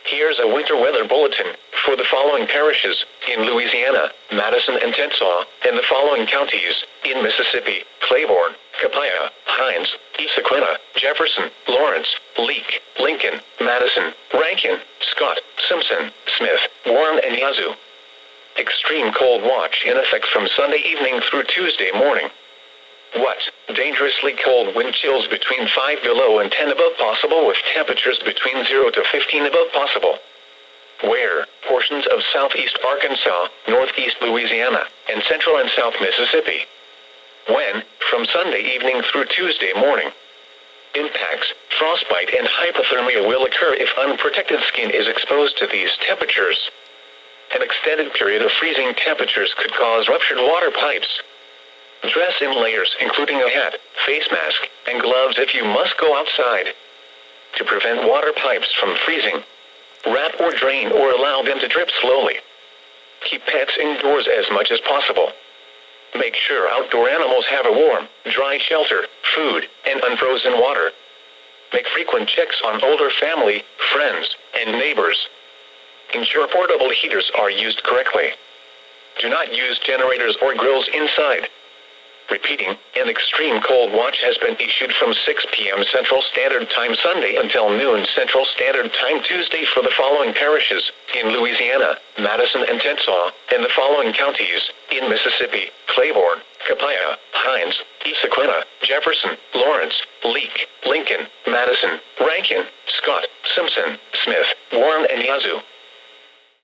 Here's a winter weather bulletin for the following parishes in Louisiana, Madison and Tensas, and the following counties in Mississippi: Claiborne, Copiah, Hinds, Sequenna, Jefferson, Lawrence, Leake, Lincoln, Madison, Rankin, Scott, Simpson, Smith, Warren, and Yazoo. Extreme cold watch in effect from Sunday evening through Tuesday morning. What? Dangerously cold wind chills between 5 below and 10 above possible, with temperatures between 0 to 15 above possible. Where? Portions of southeast Arkansas, northeast Louisiana, and central and south Mississippi. When? From Sunday evening through Tuesday morning. Impacts: frostbite and hypothermia will occur if unprotected skin is exposed to these temperatures. An extended period of freezing temperatures could cause ruptured water pipes. Dress in layers including a hat, face mask, and gloves if you must go outside. To prevent water pipes from freezing, wrap or drain or allow them to drip slowly. Keep pets indoors as much as possible. Make sure outdoor animals have a warm, dry shelter, food, and unfrozen water. Make frequent checks on older family, friends, and neighbors. Ensure portable heaters are used correctly. Do not use generators or grills inside. Repeating, an extreme cold watch has been issued from 6 p.m. Central Standard Time Sunday until noon Central Standard Time Tuesday for the following parishes in Louisiana, Madison and Tensas, and the following counties in Mississippi: Claiborne, Copiah, Hinds, Sequenna, Jefferson, Lawrence, Leake, Lincoln, Madison, Rankin, Scott, Simpson, Smith, Warren, and Yazoo.